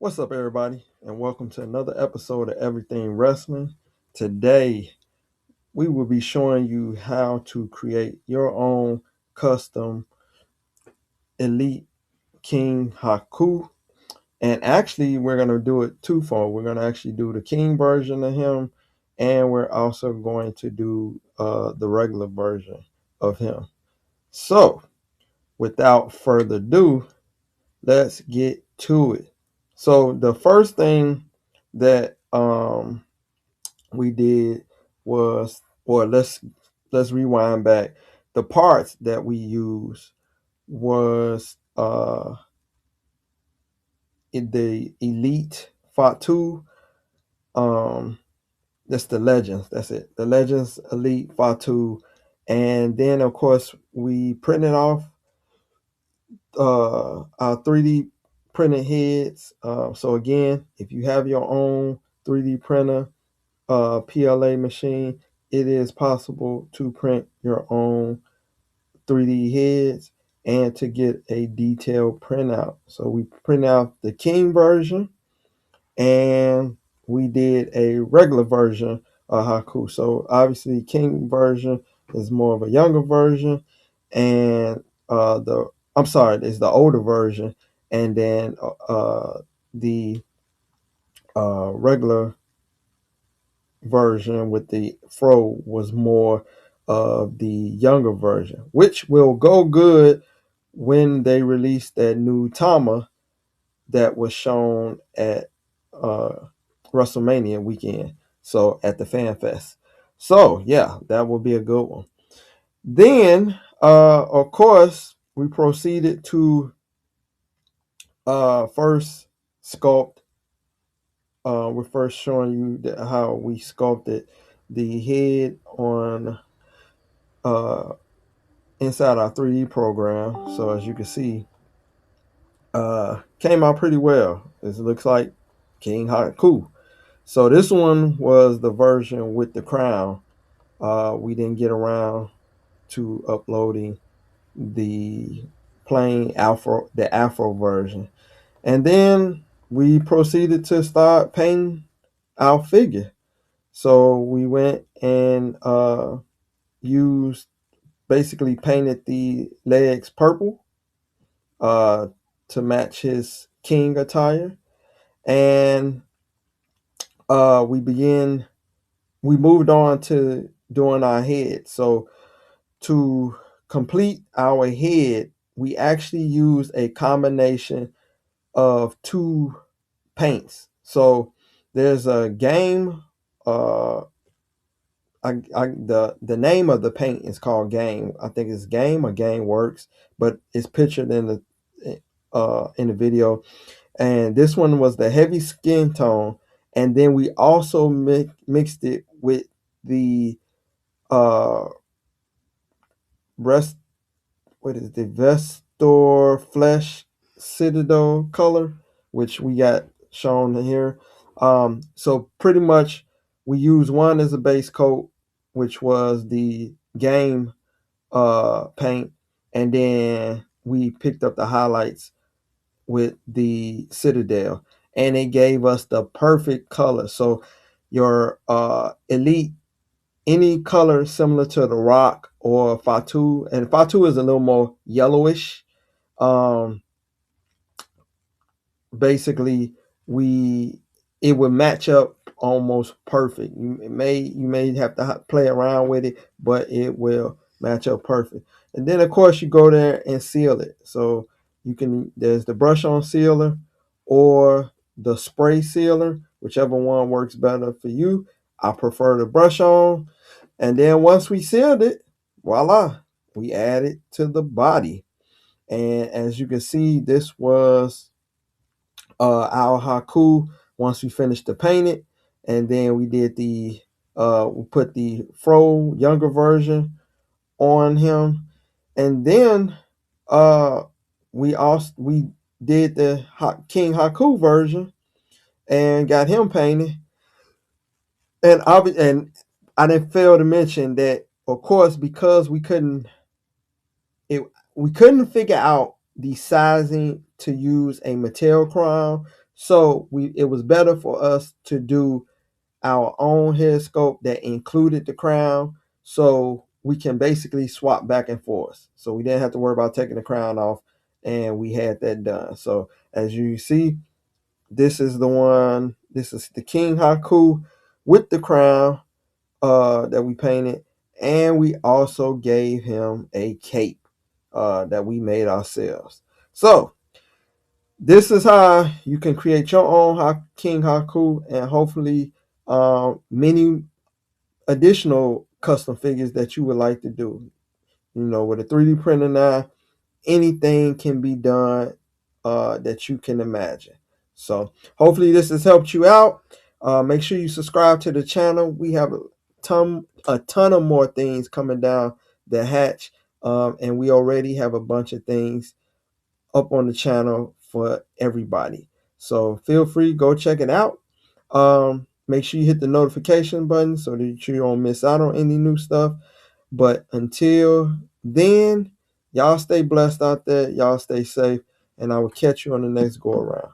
What's up, everybody, and welcome to another episode of Everything Wrestling. Today, we will be showing you how to create your own custom Elite King HAKU. And actually, we're going to do it twofold. We're going to actually do the King version of him, and we're also going to do the regular version of him. So, without further ado, let's get to it. So, the first thing that we did was, or let's rewind back. The parts that we used was the Elite Fatu. Um, that's the Legends. That's it. The Legends Elite Fatu, and then of course we printed off our 3D printed heads. So again, if you have your own 3D printer, PLA machine, it is possible to print your own 3D heads and to get a detailed printout. So we print out the King version and we did a regular version of Haku. So obviously King version is more of a younger version, and the I'm sorry, it's the older version, and then the regular version with the fro was more of the younger version, which will go good when they release that new Tama that was shown at uh, WrestleMania weekend. So at the Fan Fest. So yeah, that will be a good one. Then, of course, we proceeded to first sculpt. We're first showing you how we sculpted the head on uh, inside our 3D program. So as you can see, came out pretty well. It looks like King Haku. So this one was the version with the crown. We didn't get around to uploading the plain Afro version, and then we proceeded to start painting our figure. So we went and used basically painted the legs purple uh, to match his king attire, and we began. We moved on to doing our head. So to complete our head, we actually used a combination of two paints. So there's a game. The name of the paint is called Game. I think it's Game or Game Works, but it's pictured in the video. And this one was the heavy skin tone, and then we also mixed it with the uh rest what is the Vestor Flesh Citadel color, which we got shown here. So pretty much we used one as a base coat, which was the game paint, and then we picked up the highlights with the Citadel, and it gave us the perfect color. So your elite, any color similar to the rock or Fatu, and Fatu is a little more yellowish. Um, Basically, we it would match up almost perfect. You may have to play around with it, but it will match up perfect. And then of course you go there and seal it. So there's the brush on sealer or the spray sealer, whichever one works better for you. I prefer the brush on. And then once we sealed it, voila, we add it to the body. And as you can see, this was our Haku once we finished the painted. And then we did we put the Fro younger version on him. And then we did the King Haku version and got him painted. And I didn't fail to mention that, of course, because it we couldn't figure out the sizing to use a Mattel crown. So it was better for us to do our own head sculpt that included the crown, so we can basically swap back and forth. So we didn't have to worry about taking the crown off, and we had that done. So as you see, this is the one. This is the King Haku with the crown that we painted, and we also gave him a cape that we made ourselves. So this is how you can create your own King Haku, and hopefully many additional custom figures that you would like to do. You know, with a 3D printer now, anything can be done that you can imagine. So hopefully this has helped you out. Make sure you subscribe to the channel. We have a ton of more things coming down the hatch, and we already have a bunch of things up on the channel for everybody. So feel free, go check it out. Make sure you hit the notification button so that you don't miss out on any new stuff. But until then, y'all stay blessed out there. Y'all stay safe. And I will catch you on the next go around.